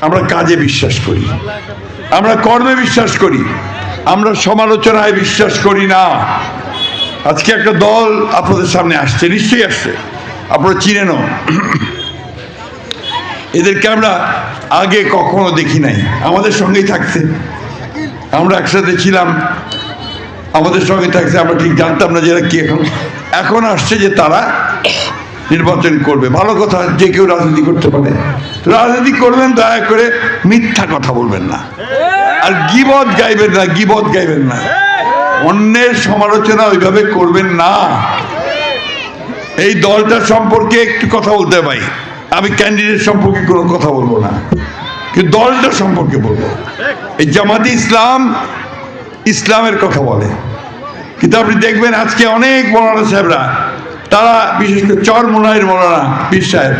আমরা কাজে বিশ্বাস করি, আমরা কর্মে বিশ্বাস করি, আমরা সমালোচনায় বিশ্বাস করি না। আজকে একটা দল আপনাদের সামনে আসছে, নিশ্চয়ই আসছে, আপনারা চিনেন। এদেরকে আমরা আগে কখনো দেখি নাই, আমাদের সঙ্গেই থাকছে, আমরা একসাথে ছিলাম, আমাদের সঙ্গে থাকছে, আমরা ঠিক জানতাম না যে এরা কি। এখন আসছে যে তারা নির্বাচন করবে। ভালো কথা, যে কেউ রাজনীতি করতে পারে, রাজনীতি করবেন, দয়া করে মিথ্যা কথা বলবেন না, আর গীবত গাইবেন না, গীবত গাইবেন না, অন্যের সমালোচনা ওইভাবে করবেন না। এই দলটার সম্পর্কে একটু কথা বলতে পারি, আমি ক্যান্ডিডেট সম্পর্কে কোনো কথা বলবো না, কিন্তু দলটা সম্পর্কে বলবো। এই জামাতে ইসলাম ইসলামের কথা বলে, কিন্তু আপনি দেখবেন আজকে অনেক মৌলানা সাহেবরা, তারা বিশেষ করে চরমোনাইয়ের মৌলানা পীর সাহেব,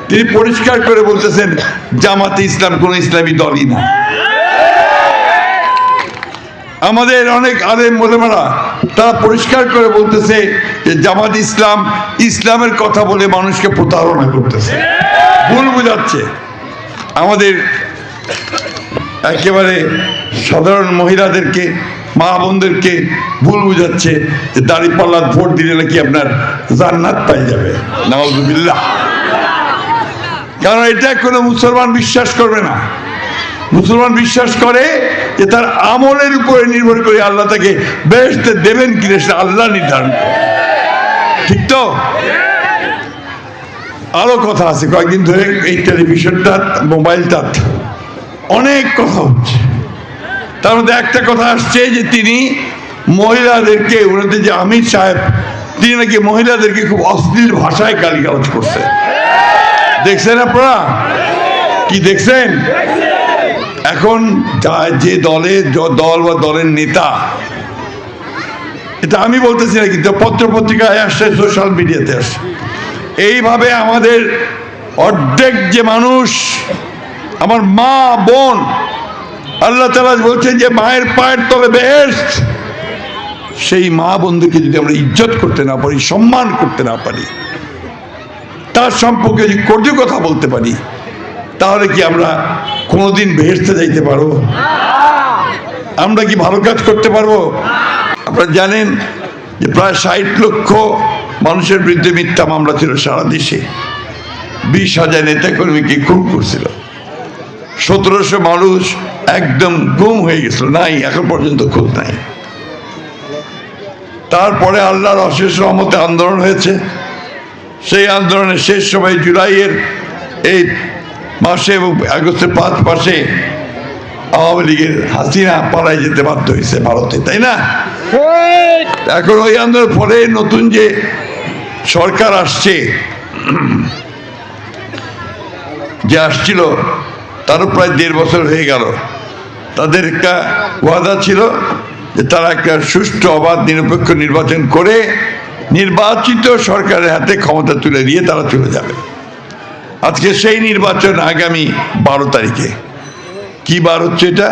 তিনি পরিষ্কার করে বলতেছেন জামাতে ইসলাম কোন ইসলামী দলই না। আমাদের অনেক আলেম মোলামারা তারা পরিষ্কার করে বলতেছে যে জামাত ইসলাম ইসলামের কথা বলে মানুষকে প্রতারণা করতেছে, ভুল বুঝাচ্ছে। আমাদের একেবারে সাধারণ মহিলাদেরকে, মা বোনদেরকে ভুল বুঝাচ্ছে যে দাঁড়িপাল্লার ভোট দিলে নাকি আপনার জান্নাত পাই যাবে, নাউযুবিল্লাহ। কারণ এটা কোনো মুসলমান বিশ্বাস করবে না। মুসলমান বিশ্বাস করে যে তার আমলের উপরে নির্ভর করে আল্লাহ তাকে বেহেশতে দেবেন কিনা সেটা আল্লাহ নির্ধারণ করে, ঠিক তো? আরো কথা আছে, কয়েকদিন ধরে এই টেলিভিশনটা, মোবাইলটা অনেক কথা হচ্ছে, তার মধ্যে একটা কথা আসছে যে তিনি মহিলাদেরকে, ওনাদের যে আমির সাহেব, তিনি নাকি মহিলাদেরকে খুব অশ্লীল ভাষায় গালিগালাজ করছে। দেখছেন আপনারা? কি দেখছেন? এখন যে দল বা দলের নেতা, এটা আমি বলতেছি না, কিন্তু পত্র পত্রিকায় আসছে, সোশ্যাল মিডিয়াতে আসছে, এইভাবে আমাদের অর্ধেক যে মানুষ, আমার মা বোন, আল্লাহ তাআলা বলছেন যে মায়ের পায়ের তলে বেহেশত, সেই মা বোনদেরকে যদি আমরা ইজ্জত করতে না পারি, সম্মান করতে না পারি, তার সম্পর্কে যদি কটু কথা বলতে পারি, তাহলে কি আমরা কোনোদিন বেহেশতে যাইতে পারবো? আমরা কি ভালো কাজ করতে পারবো? আপনারা জানেন যে প্রায় 60 লক্ষ মানুষের বিরুদ্ধে মিথ্যা মামলা ছিল সারা দেশে, 20,000 নেতাকর্মীকে খুন করছিল, 1700 মানুষ একদম গুম হয়ে গেছিল, নাই এখন পর্যন্ত খোঁজ নাই। তারপরে আল্লাহর অশেষ রহমতে আন্দোলন হয়েছে, সেই আন্দোলনের শেষ সময় জুলাইয়ের এই মাসে এবং আগস্টের 5 মাসে আওয়ামী লীগের হাসিনা পালায় যেতে বাধ্য হয়েছে ভারতে, তাই না? এখন ওই আন্দোলনের পরে নতুন যে সরকার আসছে, যে আসছিল, তারও প্রায় 1.5 বছর হয়ে গেল। তাদের একটা ওয়াদা ছিল যে তারা একটা সুষ্ঠু, অবাধ, নিরপেক্ষ নির্বাচন করে নির্বাচিত সরকারের হাতে ক্ষমতা তুলে দিয়ে তারা চলে যাবে। আজকে সেই নির্বাচন আগামী 12 তারিখে। কি বার হচ্ছে এটা?